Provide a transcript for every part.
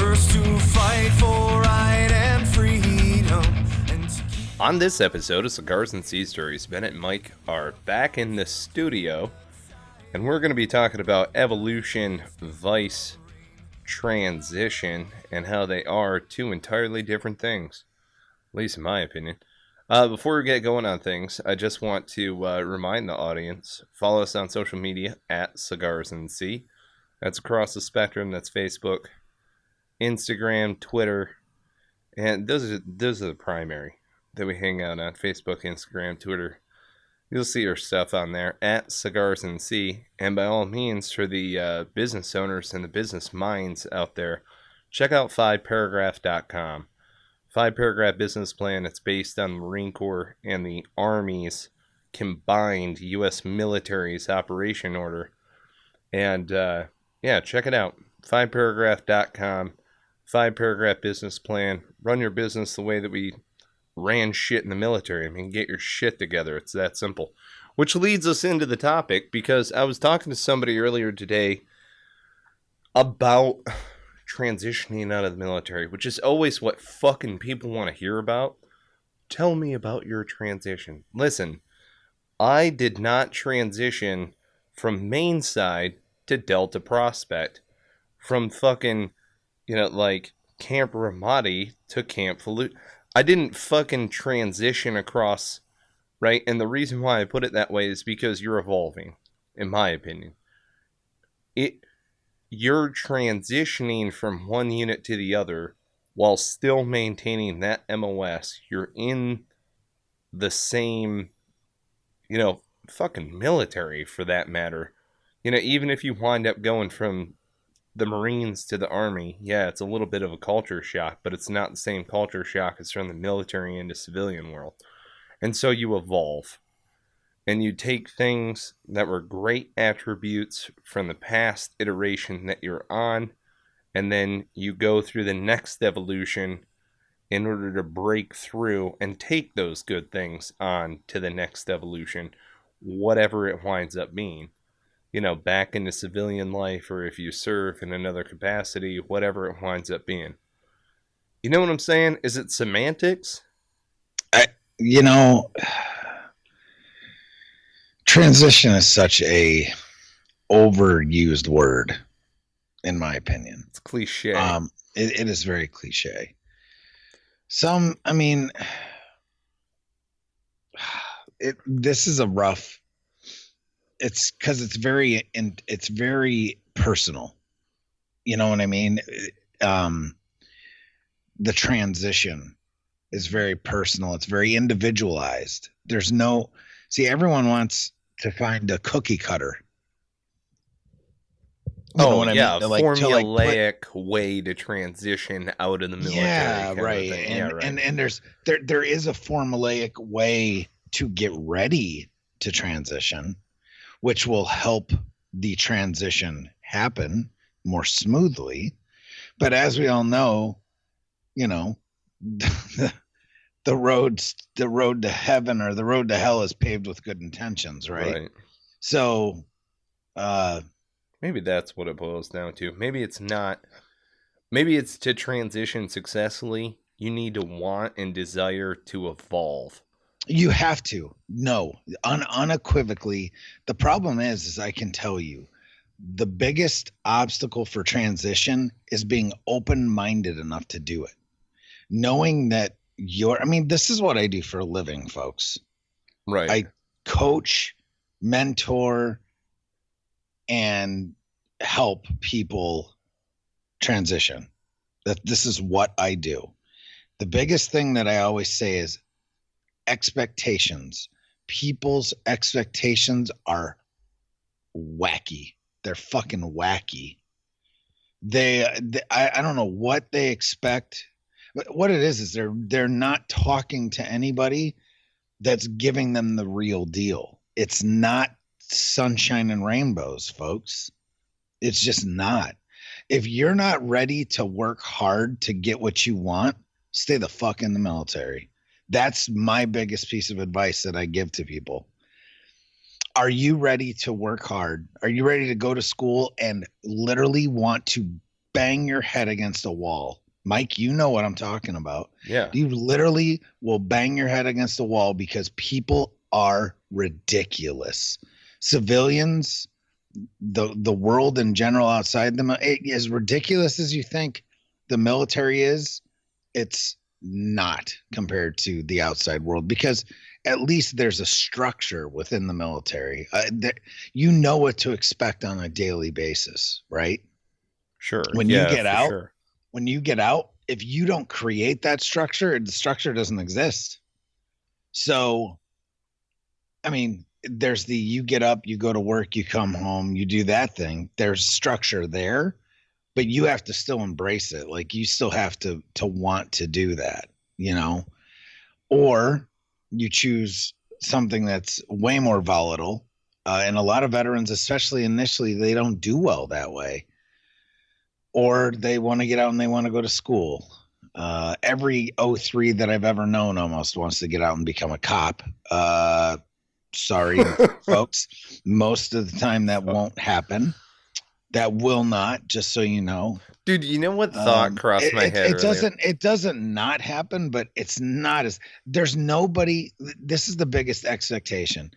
first to fight for right and freedom. On this episode of Cigars and Sea Stories, Bennett and Mike are back in the studio, and we're going to be talking about evolution, vice, transition, and how they are two entirely different things, at least in my opinion. Before we get going on things, I just want to remind the audience, follow us on social media at Cigars and Sea. That's across the spectrum. That's Facebook, Instagram, Twitter, and those are the primary that we hang out on. Facebook, Instagram, Twitter. You'll see our stuff on there at Cigars and Sea. And by all means, for the business owners and the business minds out there, check out 5paragraph.com. 5-paragraph business plan. It's based on the Marine Corps and the Army's combined U.S. military's operation order. And yeah, check it out. 5paragraph.com. 5-paragraph business plan. Run your business the way that we ran shit in the military. I mean, get your shit together. It's that simple. Which leads us into the topic, because I was talking to somebody earlier today about transitioning out of the military, which is always what fucking people want to hear about. Tell me about your transition. Listen, I did not transition from main side to Delta Prospect. From fucking, like Camp Ramadi to Camp Falut. I didn't fucking transition across, right? And the reason why I put it that way is because you're evolving, in my opinion. You're transitioning from one unit to the other while still maintaining that MOS. You're in the same, fucking military for that matter. Even if you wind up going from the Marines to the Army, yeah, it's a little bit of a culture shock, but it's not the same culture shock as from the military into civilian world. And so you evolve. And you take things that were great attributes from the past iteration that you're on, and then you go through the next evolution in order to break through and take those good things on to the next evolution, whatever it winds up being. Back into civilian life, or if you serve in another capacity, whatever it winds up being. You know what I'm saying? Is it semantics? Transition is such a overused word, in my opinion. It's cliche. It is very cliche. This is a rough. It's because it's very personal. You know what I mean? The transition is very personal. It's very individualized. Everyone wants to find a cookie cutter. Formulaic way to transition out of the military. Yeah, right. And there is a formulaic way to get ready to transition, which will help the transition happen more smoothly. But as we all know, the road to heaven or the road to hell is paved with good intentions, right? So maybe that's what it boils down to. Maybe it's not. Maybe it's to transition successfully, you need to want and desire to evolve. You have to. No, unequivocally. The problem is I can tell you, the biggest obstacle for transition is being open-minded enough to do it. Knowing that this is what I do for a living, folks. Right. I coach, mentor, and help people transition. This is what I do. The biggest thing that I always say is expectations. People's expectations are wacky. They're fucking wacky. I don't know what they expect. But what it is they're not talking to anybody that's giving them the real deal. It's not sunshine and rainbows, folks. It's just not. If you're not ready to work hard to get what you want, stay the fuck in the military. That's my biggest piece of advice that I give to people. Are you ready to work hard? Are you ready to go to school and literally want to bang your head against a wall. Mike, you know what I'm talking about. Yeah. You literally will bang your head against a wall because people are ridiculous. Civilians, the world in general outside them, as ridiculous as you think the military is, it's not compared to the outside world, because at least there's a structure within the military. You know what to expect on a daily basis, right? Sure. When you Yeah, get for out, sure. if you don't create that structure, the structure doesn't exist. So, I mean, there's you get up, you go to work, you come home, you do that thing. There's structure there, but you have to still embrace it. Like, you still have to want to do that, or you choose something that's way more volatile. And a lot of veterans, especially initially, they don't do well that way. Or they want to get out and they want to go to school. Every 03 that I've ever known almost wants to get out and become a cop. Sorry, folks. Most of the time that won't happen. That will not, just so you know. Dude, you know what thought crossed my head earlier? It doesn't not happen, but it's not as, there's nobody, this is the biggest expectation.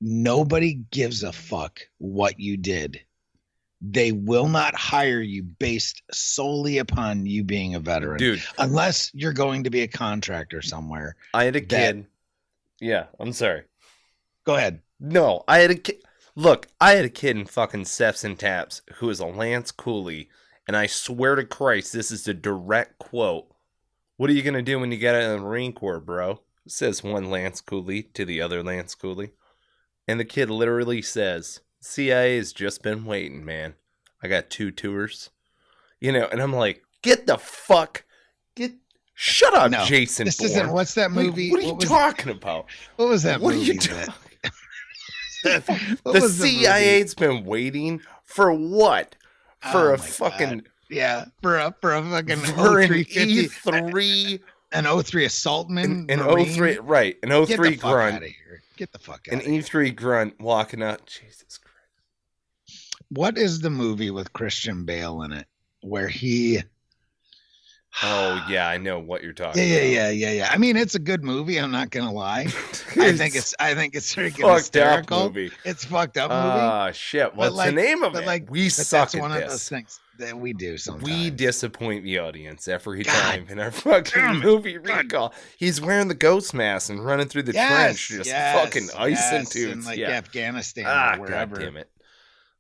Nobody gives a fuck what you did. They will not hire you based solely upon you being a veteran. Dude. Unless you're going to be a contractor somewhere. I had a kid. Yeah, I'm sorry. Go ahead. No, I had a kid. Look, I had a kid in fucking Steps and Taps who was a Lance Cooley, and I swear to Christ, this is a direct quote. What are you going to do when you get out of the Marine Corps, bro? Says one Lance Cooley to the other Lance Cooley. And the kid literally says, CIA's just been waiting, man. I got 2 tours. And I'm like, shut up, no, Jason this Bourne. Isn't, what's that movie? What are you talking about? What was that movie? What are you talking The CIA's been waiting for what? For a fucking... God. Yeah, for a fucking for an 0350. E3... An 03 assaultman. An 03, right. An 03 grunt. Get the fuck out of here. An E3 grunt walking out. Jesus Christ. What is the movie with Christian Bale in it where he... Oh, yeah, I know what you're talking about. Yeah. I mean, it's a good movie. I'm not gonna lie. I think it's freaking hysterical. Movie. It's fucked up movie. Ah, shit. What's the name of it? We suck at this. Of those things that we do sometimes. We disappoint the audience every time in our fucking movie recall. He's wearing the ghost mask and running through the trench, just fucking icing dudes. In Afghanistan or wherever. God damn it.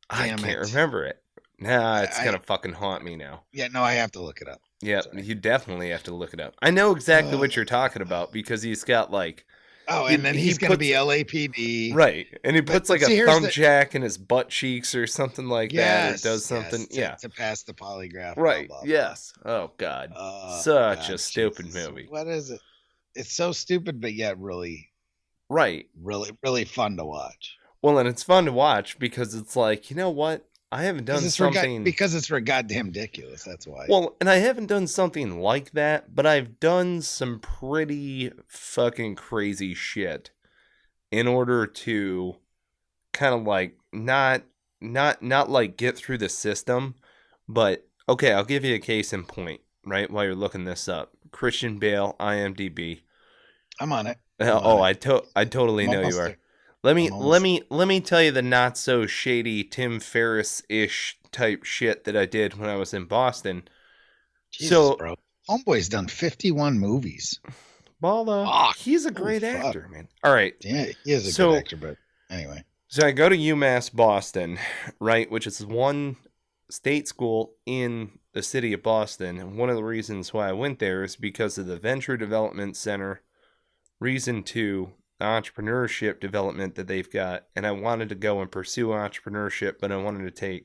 I can't remember it. Nah, it's gonna fucking haunt me now. Yeah, no, I have to look it up. Yeah, you definitely have to look it up. I know exactly what you're talking about because he's got like... Oh, and then he's going to be LAPD. Right, and he puts like a thumb jack in his butt cheeks or something like that, or does something, to pass the polygraph. Right, blah, blah, yes. Blah. Oh, God. Such a stupid movie. What is it? It's so stupid, but yet really... Right. Really, really fun to watch. Well, and it's fun to watch because it's like, you know what? I haven't done something... because it's for goddamn ridiculous, that's why. Well, and I haven't done something like that, but I've done some pretty fucking crazy shit in order to kind of like not like get through the system, but okay, I'll give you a case in point, right? While you're looking this up. Christian Bale, IMDb. I'm on it. I totally know you are. There. Let me tell you the not so shady Tim Ferriss-ish type shit that I did when I was in Boston. Jesus, bro. Homeboy's done 51 movies. Well, he's a great actor, man. All right. Yeah, he is a good actor, but anyway. So I go to UMass Boston, right, which is one state school in the city of Boston. And one of the reasons why I went there is because of the Venture Development Center. Reason 2, entrepreneurship development that they've got, and I wanted to go and pursue entrepreneurship, but I wanted to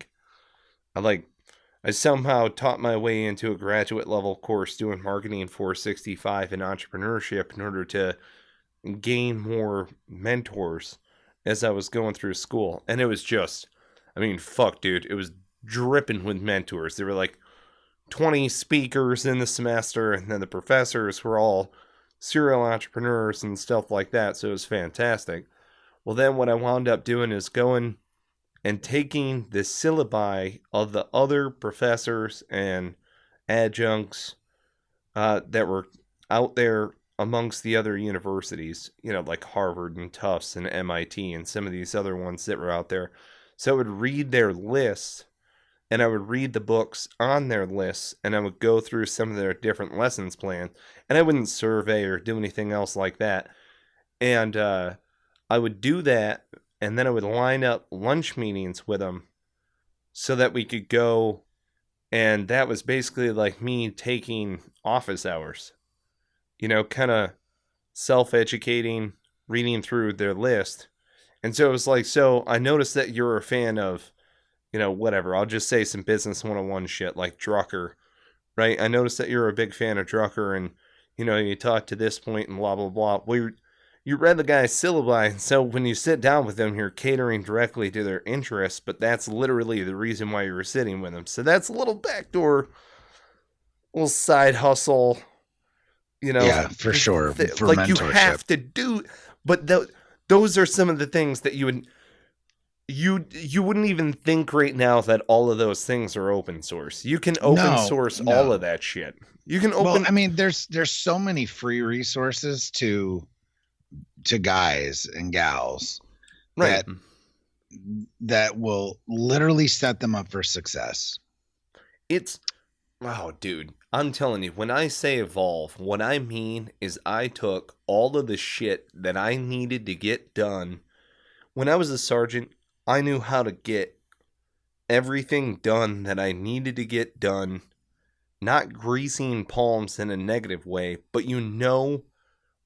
I somehow taught my way into a graduate level course doing marketing 465 and entrepreneurship in order to gain more mentors as I was going through school. And it was just, dude, it was dripping with mentors. There were like 20 speakers in the semester, and then the professors were all serial entrepreneurs and stuff like that, so it was fantastic. Well, then what I wound up doing is going and taking the syllabi of the other professors and adjuncts that were out there amongst the other universities, like Harvard and Tufts and MIT and some of these other ones that were out there. So I would read their lists, and I would read the books on their lists, and I would go through some of their different lessons plans, and I wouldn't survey or do anything else like that. And I would do that, and then I would line up lunch meetings with them so that we could go, and that was basically like me taking office hours, kind of self-educating, reading through their list. And so it was like, so I noticed that you're a fan of, whatever, I'll just say some business 101 shit like Drucker, right? I noticed that you're a big fan of Drucker, and, you talked to this point and blah, blah, blah. Well, you read the guy's syllabi, and so when you sit down with them, you're catering directly to their interests, but that's literally the reason why you were sitting with them. So that's a little backdoor, little side hustle, Yeah, for sure. For like mentorship. You have to do, but those are some of the things that you wouldn't even think right now that all of those things are open source. You can open source all of that shit. You can open. Well, I mean, there's so many free resources to guys and gals, right, that will literally set them up for success. Wow, dude, I'm telling you, when I say evolve, what I mean is I took all of the shit that I needed to get done. When I was a sergeant, I knew how to get everything done that I needed to get done, not greasing palms in a negative way, but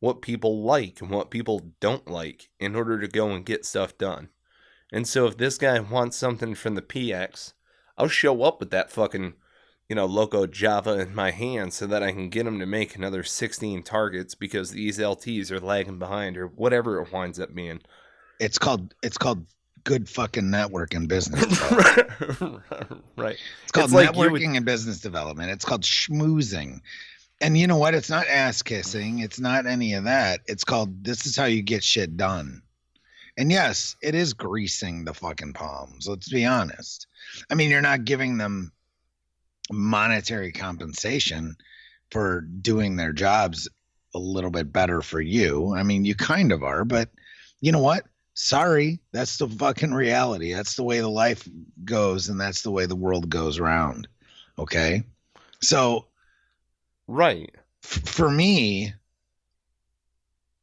what people like and what people don't like in order to go and get stuff done. And so if this guy wants something from the PX, I'll show up with that fucking, Loco Java in my hand so that I can get him to make another 16 targets because these LTs are lagging behind or whatever it winds up being. It's called good fucking network and business Right. It's called networking and business development. It's called schmoozing. And you know what? It's not ass kissing. It's not any of that. It's called, this is how you get shit done. And yes, it is greasing the fucking palms. Let's be honest. I mean, you're not giving them monetary compensation for doing their jobs a little bit better for you. I mean, you kind of are, but you know what? Sorry, that's the fucking reality. That's the way the life goes, and that's the way the world goes around. Okay? So, right. For me,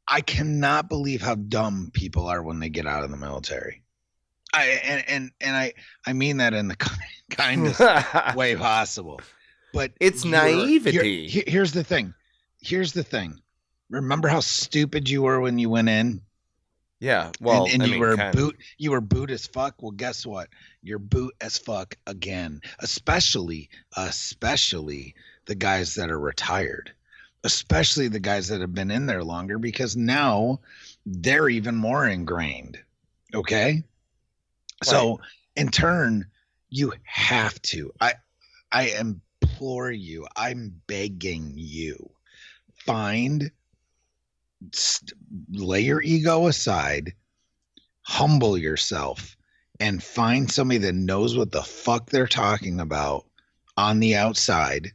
I cannot believe how dumb people are when they get out of the military. I mean that in the kindest way possible. But it's naivety. Here's the thing. Remember how stupid you were when you went in? Yeah, well, and you were boot as fuck. Well, guess what? You're boot as fuck again. Especially the guys that are retired. Especially the guys that have been in there longer, because now they're even more ingrained. Okay? Right. So in turn, you have to. I implore you. I'm begging you. Lay your ego aside, humble yourself, and find somebody that knows what the fuck they're talking about on the outside,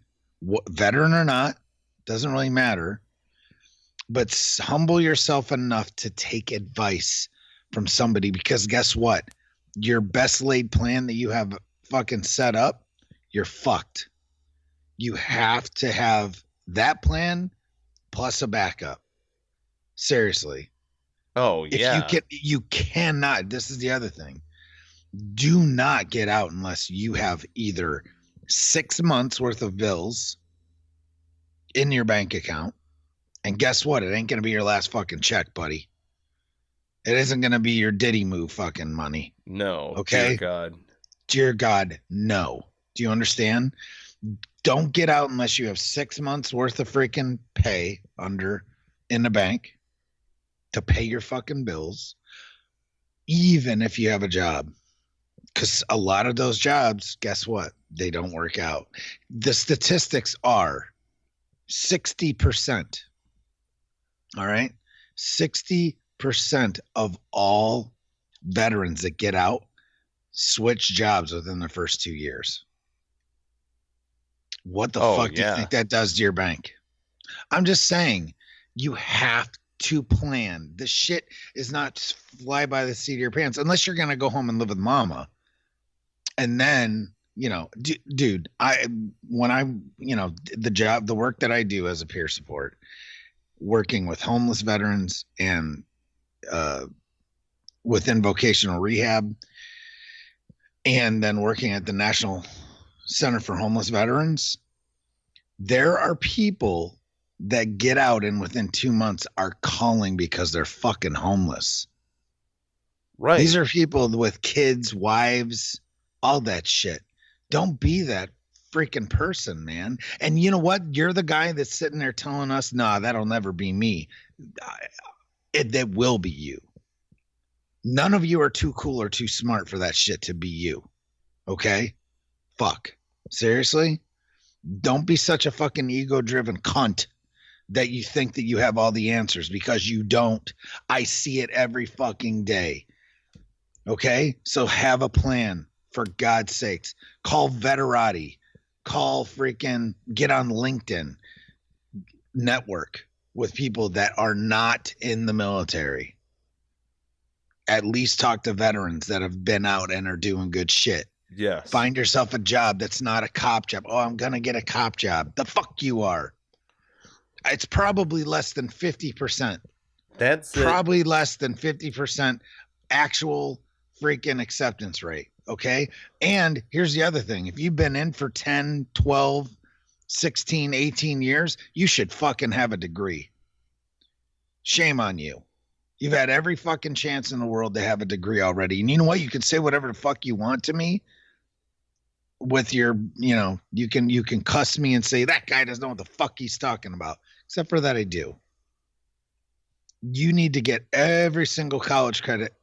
veteran or not, doesn't really matter, but humble yourself enough to take advice from somebody, because guess what? Your best laid plan that you have fucking set up, you're fucked. You have to have that plan plus a backup. Seriously. Oh, yeah. You cannot. This is the other thing. Do not get out unless you have either 6 months worth of bills in your bank account. And guess what? It ain't going to be your last fucking check, buddy. It isn't going to be your Diddy move fucking money. No. Okay? Dear God. Dear God, no. Do you understand? Don't get out unless you have 6 months worth of freaking pay in the bank to pay your fucking bills, even if you have a job. Because a lot of those jobs, guess what? They don't work out. The statistics are 60%. All right? 60% of all veterans that get out switch jobs within the first 2 years. What the Oh, fuck do you yeah. think that does to your bank? I'm just saying, you have to plan. This shit is not fly by the seat of your pants unless you're going to go home and live with mama. And then, dude, the work that I do as a peer support, working with homeless veterans and within vocational rehab, and then working at the National Center for Homeless Veterans, there are people that get out and within 2 months are calling because they're fucking homeless. Right. These are people with kids, wives, all that shit. Don't be that freaking person, man. And you know what? You're the guy that's sitting there telling us, nah, that'll never be me. That will be you. None of you are too cool or too smart for that shit to be you. Okay? Fuck. Seriously? Don't be such a fucking ego-driven cunt that you think that you have all the answers, because you don't. I see it every fucking day. Okay? So have a plan, for God's sakes. Call Veterati. Call freaking, get on LinkedIn. Network with people that are not in the military. At least talk to veterans that have been out and are doing good shit. Yes. Find yourself a job that's not a cop job. Oh, I'm going to get a cop job. The fuck you are. It's probably less than 50%. That's probably less than 50% actual freaking acceptance rate. Okay. And here's the other thing. If you've been in for 10, 12, 16, 18 years, you should fucking have a degree. Shame on you. You've had every fucking chance in the world to have a degree already. And you know what? You can say whatever the fuck you want to me with your, you can cuss me and say that guy doesn't know what the fuck he's talking about. Except for that, I do. You need to get every single college credit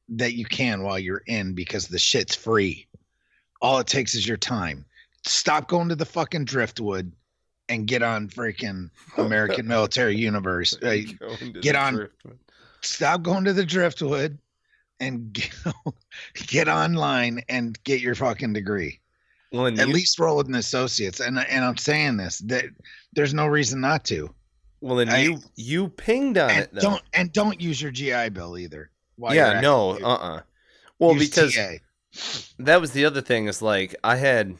that you can while you're in, because the shit's free. All it takes is your time. Stop going to the fucking driftwood and get on freaking American Military University. Get on. Driftwood. Stop going to the driftwood and get online and get your fucking degree. Well, at least roll with an associate's. And I'm saying this, that there's no reason not to. Well, then you pinged on it, though. Don't use your GI Bill either. Yeah, no, Well, because TA. That was the other thing, is like I had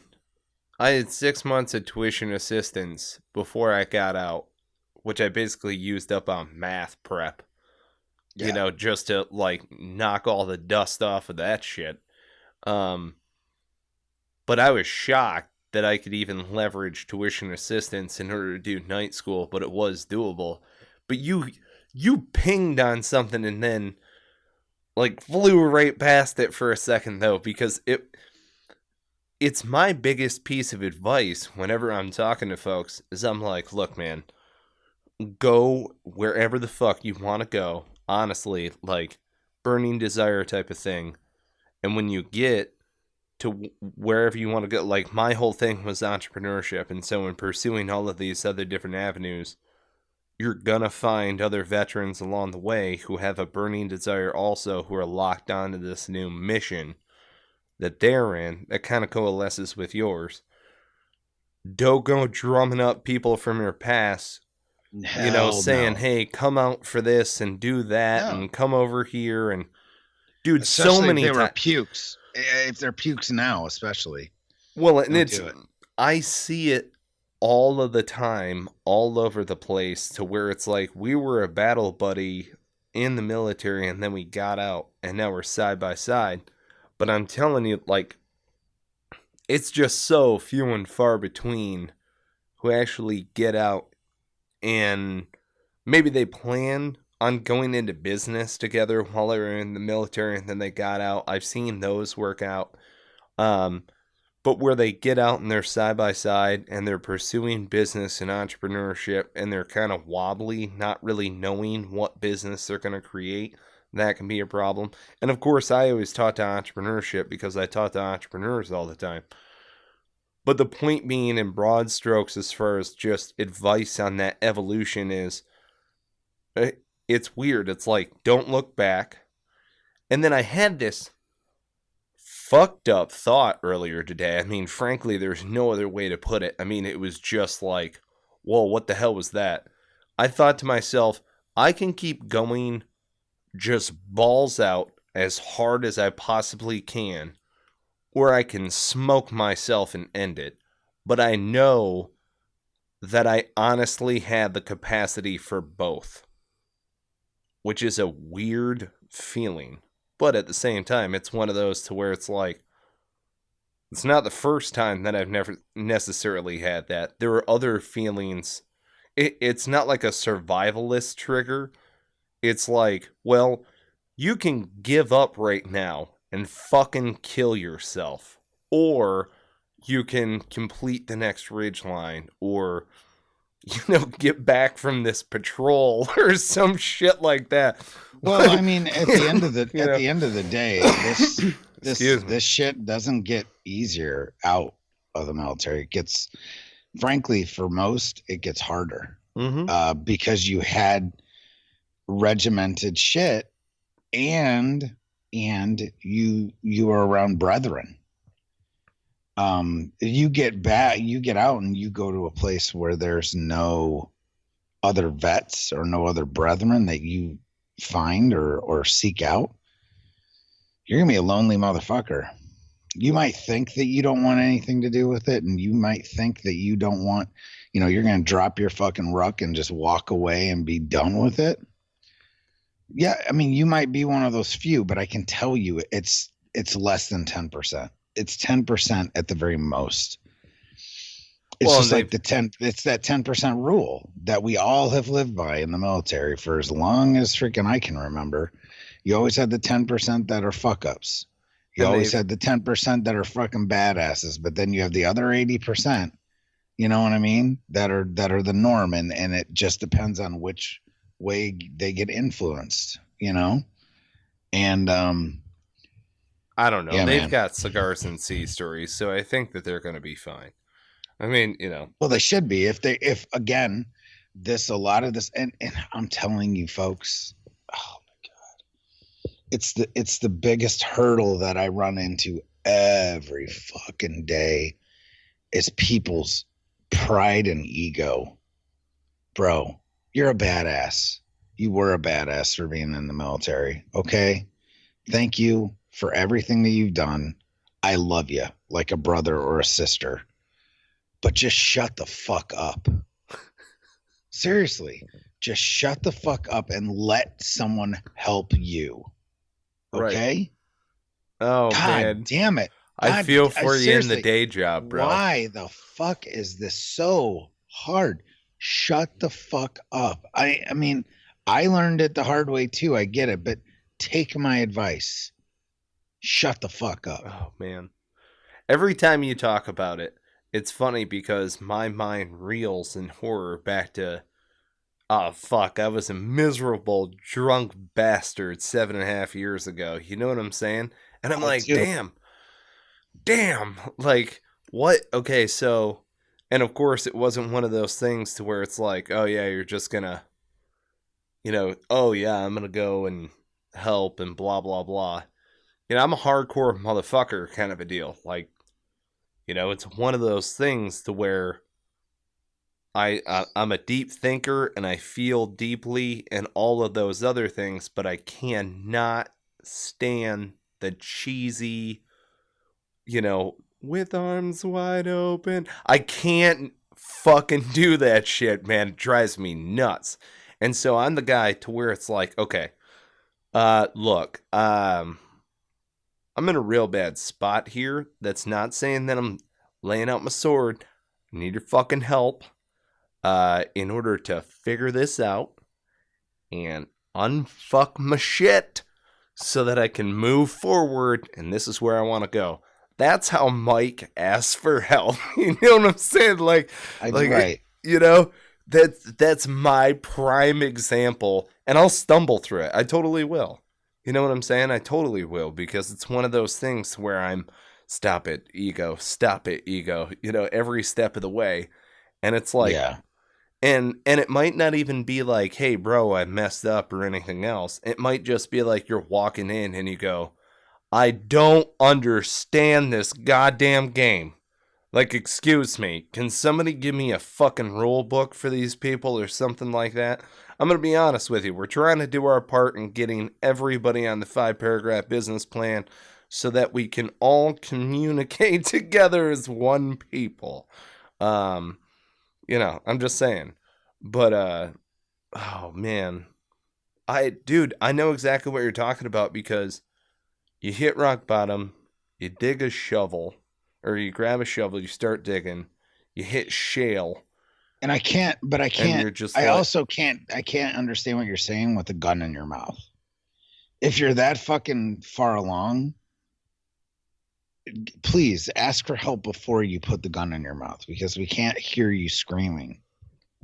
6 months of tuition assistance before I got out, which I basically used up on math prep. Yeah. Just to like knock all the dust off of that shit. But I was shocked that I could even leverage tuition assistance in order to do night school, but it was doable. But you pinged on something and then like flew right past it for a second, though, because it's my biggest piece of advice whenever I'm talking to folks is I'm like, look, man, go wherever the fuck you want to go. Honestly, like burning desire type of thing. And when you get to wherever you want to go, like my whole thing was entrepreneurship. And so in pursuing all of these other different avenues, you're gonna find other veterans along the way who have a burning desire also, who are locked onto this new mission that they're in that kind of coalesces with yours. Don't go drumming up people from your past, saying, hey, come out for this and do that and come over here. And dude, especially so many if they were pukes. If they're pukes now, especially. Well, and I see it all of the time, all over the place, to where it's like we were a battle buddy in the military and then we got out and now we're side by side. But I'm telling you, like, it's just so few and far between who actually get out, and maybe they plan on going into business together while they were in the military and then they got out. I've seen those work out. But where they get out and they're side by side and they're pursuing business and entrepreneurship and they're kind of wobbly, not really knowing what business they're going to create, that can be a problem. And of course, I always taught to entrepreneurship because I taught to entrepreneurs all the time. But the point being, in broad strokes, as far as just advice on that evolution, is it's weird. It's like, don't look back. And then I had this fucked up thought earlier today. I mean, frankly, there's no other way to put it. I mean, it was just like, whoa, what the hell was that? I thought to myself, I can keep going just balls out as hard as I possibly can, or I can smoke myself and end it. But I know that I honestly had the capacity for both, which is a weird feeling. But at the same time, it's one of those to where it's like, it's not the first time that I've never necessarily had that. There are other feelings. It's not like a survivalist trigger. It's like, well, you can give up right now and fucking kill yourself. Or you can complete the next ridgeline, or, get back from this patrol or some shit like that. Well, I mean, at the end of the day, this shit doesn't get easier out of the military. It gets, frankly, for most, it gets harder. Because you had regimented shit, and you are around brethren. You get out and you go to a place where there's no other vets or no other brethren that you find or seek out. You're gonna be a lonely motherfucker. You might think that you don't want anything to do with it, and you might think that you don't want, you're gonna drop your fucking ruck and just walk away and be done with it. Yeah, I mean, you might be one of those few, but I can tell you it's less than 10%. It's 10% at the very most. It's like it's that 10% rule that we all have lived by in the military for as long as freaking I can remember. You always had the 10% that are fuck ups. You always had the 10% that are fucking badasses, but then you have the other 80%, you know what I mean? That are the norm, and it just depends on which way they get influenced, And I don't know. Yeah, They've man. got Cigars and Sea Stories, so I think that they're going to be fine. I mean, Well, they should be if again, a lot of this, and I'm telling you, folks, oh my God, it's the biggest hurdle that I run into every fucking day is people's pride and ego. Bro, you're a badass. You were a badass for being in the military. Okay. Thank you for everything that you've done. I love you like a brother or a sister, but just shut the fuck up. Seriously, just shut the fuck up and let someone help you. Okay. Right. Oh, God man. damn it. I feel for you in the day job, bro. Why the fuck is this so hard? Shut the fuck up. I mean, I learned it the hard way too. I get it, but take my advice. Shut the fuck up. Oh, man. Every time you talk about it, it's funny because my mind reels in horror back to, oh, fuck, I was a miserable, drunk bastard 7.5 years ago. You know what I'm saying? And I'm like, damn, like, what? Okay, so, and of course, it wasn't one of those things to where it's like, oh, yeah, you're just gonna, oh, yeah, I'm gonna go and help and blah, blah, blah. I'm a hardcore motherfucker kind of a deal. Like, it's one of those things to where I'm a deep thinker and I feel deeply and all of those other things, but I cannot stand the cheesy, with arms wide open. I can't fucking do that shit, man. It drives me nuts. And so I'm the guy to where it's like, okay, look, I'm in a real bad spot here. That's not saying that I'm laying out my sword. I need your fucking help in order to figure this out and unfuck my shit so that I can move forward, and this is where I want to go. That's how Mike asks for help. You know what I'm saying? Right. That's my prime example, and I'll stumble through it. I totally will. You know what I'm saying? I totally will, because it's one of those things where I'm, stop it, ego, every step of the way. And it's like, yeah. And it might not even be like, hey, bro, I messed up or anything else. It might just be like you're walking in and you go, I don't understand this goddamn game. Like, excuse me, can somebody give me a fucking rule book for these people or something like that? I'm going to be honest with you. We're trying to do our part in getting everybody on the 5-paragraph business plan so that we can all communicate together as one people. I'm just saying. But, oh, man. I know exactly what you're talking about because you hit rock bottom, you dig a shovel, or you grab a shovel, you start digging, you hit shale. And I can't understand what you're saying with a gun in your mouth. If you're that fucking far along, please ask for help before you put the gun in your mouth because we can't hear you screaming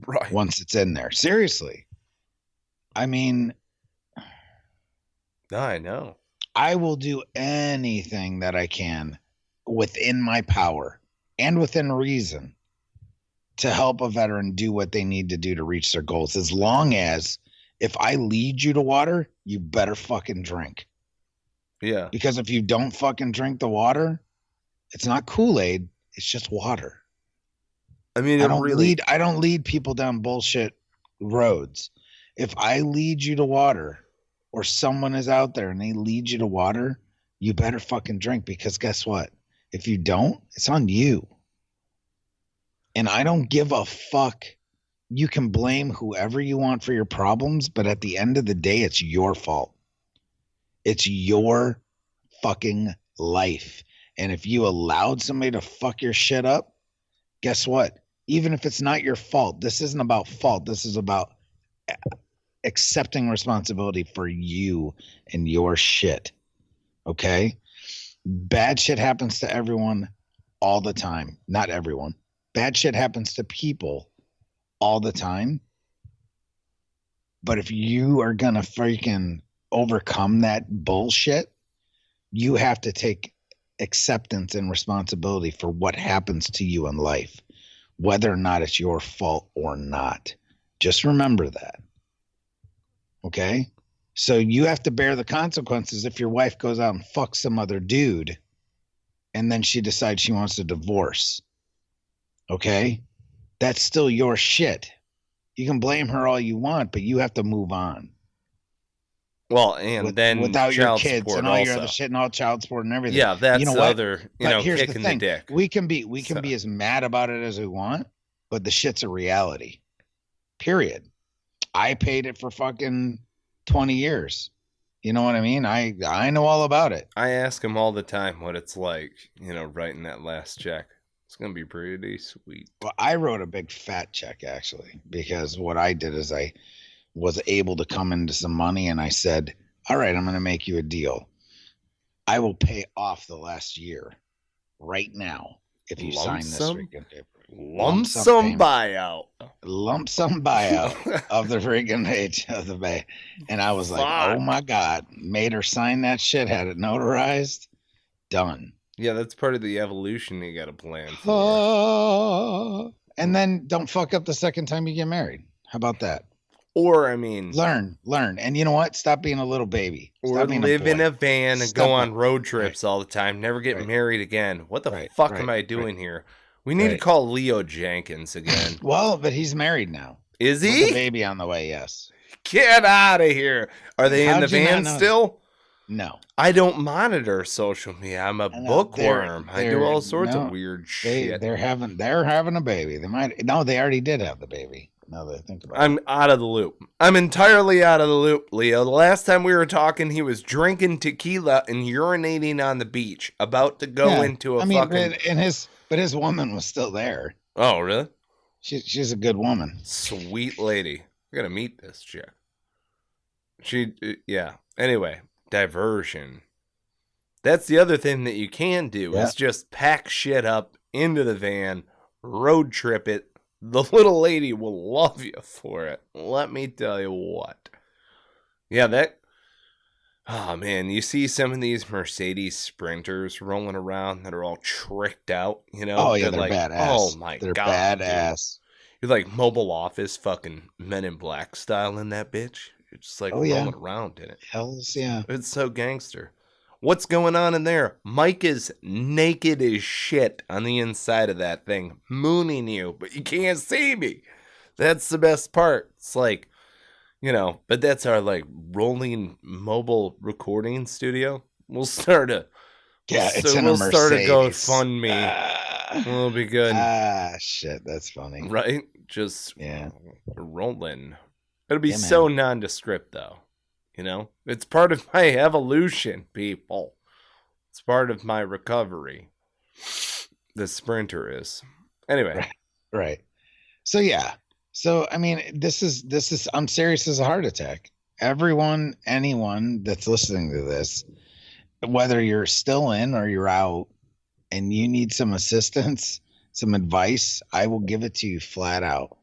right once it's in there. Seriously. I mean, I know. I will do anything that I can within my power and within reason to help a veteran do what they need to do to reach their goals. As long as if I lead you to water, you better fucking drink. Yeah. Because if you don't fucking drink the water, it's not Kool-Aid, it's just water. I mean, I don't lead people down bullshit roads. If I lead you to water or someone is out there and they lead you to water, you better fucking drink because guess what? If you don't, it's on you. And I don't give a fuck. You can blame whoever you want for your problems, but at the end of the day, it's your fault. It's your fucking life. And if you allowed somebody to fuck your shit up, guess what? Even if it's not your fault, this isn't about fault. This is about accepting responsibility for you and your shit. Okay? Bad shit happens to everyone all the time. Not everyone. Bad shit happens to people all the time. But if you are going to freaking overcome that bullshit, you have to take acceptance and responsibility for what happens to you in life, whether or not it's your fault or not. Just remember that. Okay? So you have to bear the consequences if your wife goes out and fucks some other dude and then she decides she wants a divorce. Okay? That's still your shit. You can blame her all you want, but you have to move on. Well, and then without your child kids support and all also. your other shit and all child support and everything. Yeah, that's you know the what? other, But here's kick in the dick. We can be as mad about it as we want, but the shit's a reality. Period. I paid it for fucking 20 years. You know what I mean? I know all about it. I ask him all the time what it's like, writing that last check. It's going to be pretty sweet. Well, I wrote a big fat check actually, because what I did is I was able to come into some money and I said, all right, I'm going to make you a deal. I will pay off the last year right now if you sign this freaking paper. Lump sum buyout. Lump sum buyout of the freaking page of the bay. And I was like, oh my God. Made her sign that shit, had it notarized. Done. Yeah, that's part of the evolution you got to plan for. And then don't fuck up the second time you get married. How about that? Or, I mean... Learn. And you know what? Stop being a little baby. Or live in a van and go on road trips all the time. Never get married again. What the fuck am I doing here? We need to call Leo Jenkins again. Well, but he's married now. Is he? With a baby on the way, yes. Get out of here. Are they in the van still? No. I don't monitor social media. I'm a bookworm. I do all sorts of weird shit. They're having a baby. They already did have the baby. Now that I think about it. I'm out of the loop. I'm entirely out of the loop, Leo. The last time we were talking, he was drinking tequila and urinating on the beach, about to go into a fucking... But his woman was still there. Oh, really? She's a good woman. Sweet lady. I gotta meet this chick. Yeah. Anyway, diversion. That's the other thing that you can do is just pack shit up into the van, road trip it. The little lady will love you for it. Let me tell you what. Yeah, oh man, you see some of these Mercedes Sprinters rolling around that are all tricked out, Oh yeah, they're like, badass. Oh my they're God, badass. Dude. You're like Mobile Office fucking Men in Black style in that bitch. You're just like rolling around in it. Hells yeah. It's so gangster. What's going on in there? Mike is naked as shit on the inside of that thing, mooning you, but you can't see me. That's the best part. It's like, but that's our like rolling mobile recording studio. We'll start a it's in a we'll start a Mercedes. GoFundMe. We'll be good. Shit, that's funny. Right? Just rolling. It'll be man. so nondescript though. It's part of my evolution, people. It's part of my recovery. The Sprinter is. Anyway. Right. So yeah. So I mean, this is I'm serious as a heart attack. Anyone that's listening to this, whether you're still in or you're out and you need some assistance, some advice, I will give it to you flat out.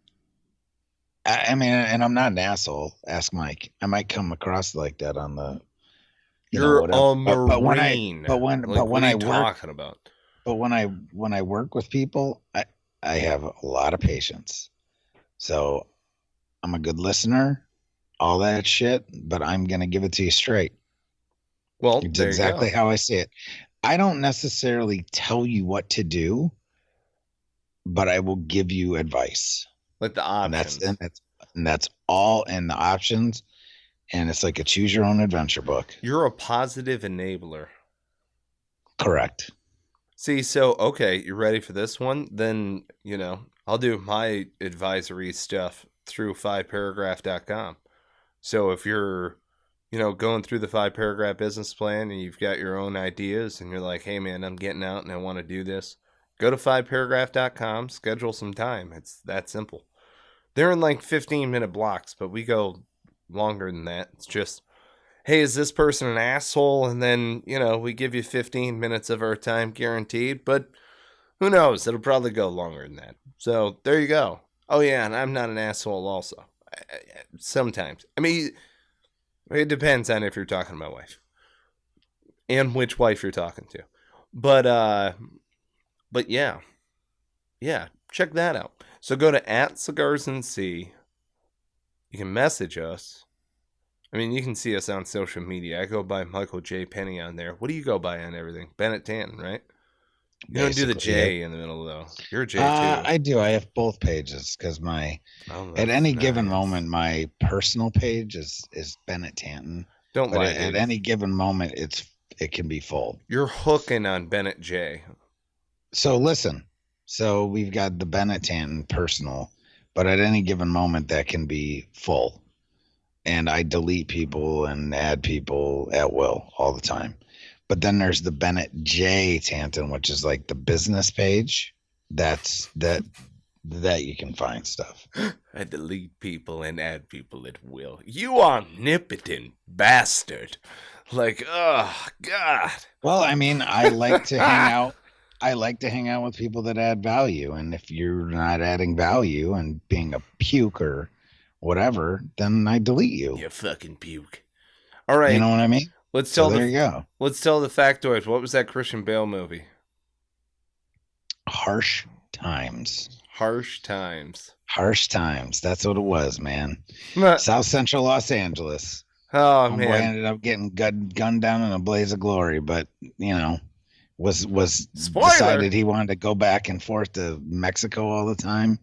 I mean, and I'm not an asshole. Ask Mike. I might come across like that on the. You're a Marine. But when I work, talking about? But when I work with people, I have a lot of patience. So I'm a good listener, all that shit. But I'm gonna give it to you straight. Well, it's exactly how I see it. I don't necessarily tell you what to do, but I will give you advice. Like the options. And that's all in the options. And it's like a choose your own adventure book. You're a positive enabler. Correct. See, so, okay, you ready for this one? Then, I'll do my advisory stuff through 5paragraph.com. So if you're, going through the 5-paragraph business plan and you've got your own ideas and you're like, hey, man, I'm getting out and I want to do this. Go to 5paragraph.com, schedule some time. It's that simple. They're in like 15-minute blocks, but we go longer than that. It's just, hey, is this person an asshole? And then, we give you 15 minutes of our time guaranteed, but who knows? It'll probably go longer than that. So there you go. Oh, yeah, and I'm not an asshole also. Sometimes. I mean, it depends on if you're talking to my wife and which wife you're talking to. But yeah, check that out. So go to @Cigars and Sea. You can message us. I mean, you can see us on social media. I go by Michael J. Penny on there. What do you go by on everything? Bennett Tanton, right? You don't do the J in the middle, though. You're a J, too. I do. I have both pages because at any given moment, my personal page is Bennett Tanton. Don't lie. At any given moment, it can be full. You're hooking on Bennett J. So listen. So we've got the Bennett Tanton personal, but at any given moment that can be full. And I delete people and add people at will all the time. But then there's the Bennett J Tanton, which is like the business page. That you can find stuff. I delete people and add people at will. You omnipotent bastard. Like, oh, God. Well, I mean, I like to hang out. I like to hang out with people that add value. And if you're not adding value and being a puke or whatever, then I delete you. You fucking puke. All right. You know what I mean? There you go. Let's tell the factoids. What was that Christian Bale movie? Harsh Times. Harsh Times. Harsh Times. That's what it was, man. South Central Los Angeles. Oh, man. Boy ended up getting gunned down in a blaze of glory, but, was Spoiler. Decided he wanted to go back and forth to Mexico all the time.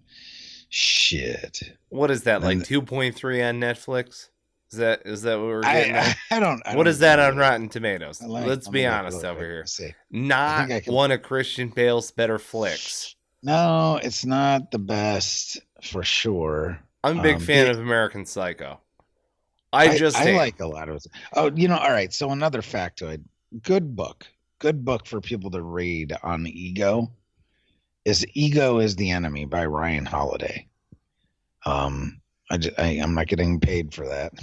Shit. What is that, like 2.3 on Netflix? Is that what we're getting at? I don't What is that on Rotten Tomatoes? Let's be honest look, over here. See. Not one of Christian Bale's better flicks. No, it's not the best for sure. I'm a big fan of American Psycho. I like a lot of it. Oh, all right. So another factoid. Good book for people to read on Ego is Ego is the Enemy by Ryan Holiday. I'm not getting paid for that,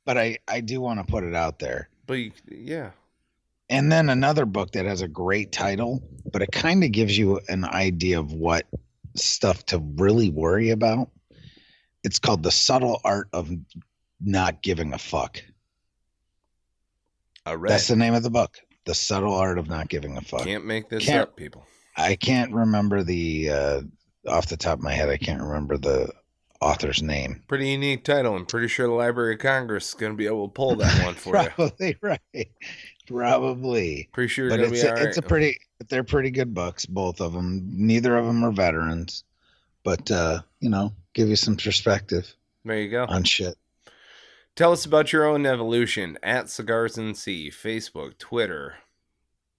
but I do want to put it out there. But yeah. And then another book that has a great title, but it kind of gives you an idea of what stuff to really worry about. It's called The Subtle Art of Not Giving a Fuck. That's the name of the book. The Subtle Art of Not Giving a Fuck. Can't make this up, people. I can't remember the off the top of my head. I can't remember the author's name. Pretty unique title. I'm pretty sure the Library of Congress is going to be able to pull that one for you. Probably right. Probably. Pretty sure But you're going to be all right. they're pretty good books, both of them. Neither of them are veterans, but give you some perspective. There you go. On shit. Tell us about your own evolution at Cigars and Sea, Facebook, Twitter.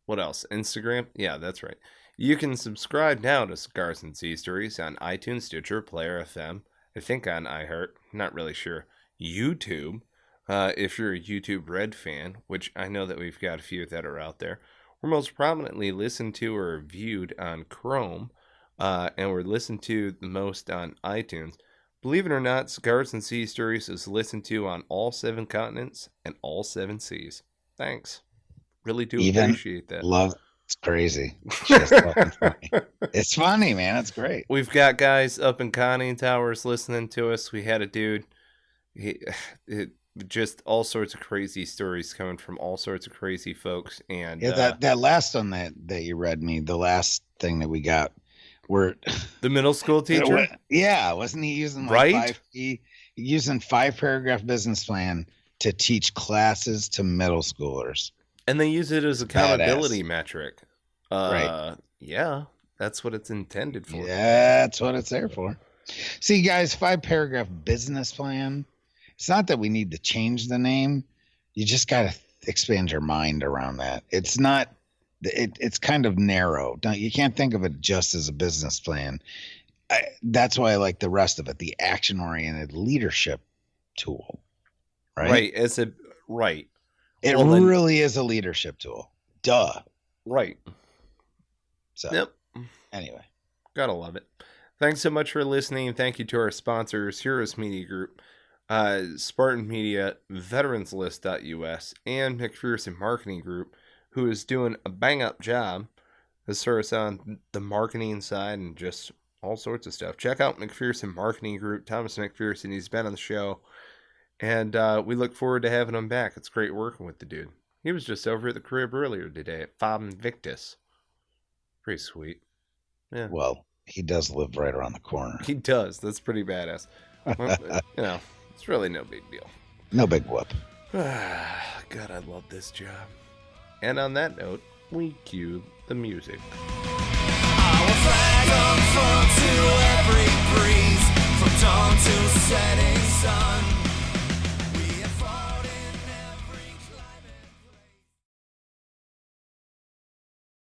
What else? Instagram? Yeah, that's right. You can subscribe now to Cigars and Sea Stories on iTunes, Stitcher, Player FM. I think on iHeart. Not really sure. YouTube. If you're a YouTube Red fan, which I know that we've got a few that are out there. We're most prominently listened to or viewed on Chrome, and we're listened to the most on iTunes. Believe it or not, Cigars and Sea Stories is listened to on all 7 continents and all 7 seas. Thanks. Really do appreciate that. Love. It's crazy. It's just fucking funny. It's funny, man. It's great. We've got guys up in conning towers listening to us. We had a dude. Just all sorts of crazy stories coming from all sorts of crazy folks. And that last one that you read me, the last thing that we got, were the middle school teacher. Yeah, wasn't he using using 5-paragraph business plan to teach classes to middle schoolers? And they use it as accountability metric. Right. Yeah, that's what it's intended for. Yeah, that's what it's there for. See, guys, 5-paragraph business plan. It's not that we need to change the name. You just got to expand your mind around that. It's not. It's kind of narrow. You can't think of it just as a business plan. That's why I like the rest of it. The action-oriented leadership tool. Right. Right. It really is a leadership tool. Duh. Right. So, yep. Anyway. Gotta love it. Thanks so much for listening. Thank you to our sponsors, Heroes Media Group, Spartan Media, veteranslist.us, and McPherson Marketing Group, who is doing a bang-up job as far as on the marketing side and just all sorts of stuff. Check out McPherson Marketing Group. Thomas McPherson, he's been on the show. And we look forward to having him back. It's great working with the dude. He was just over at the crib earlier today at Fob Invictus. Pretty sweet. Yeah. Well, he does live right around the corner. He does. That's pretty badass. Well, it's really no big deal. No big whoop. God, I love this job. And on that note, we cue the music. I will flag on front to every breeze, from dawn to setting sun.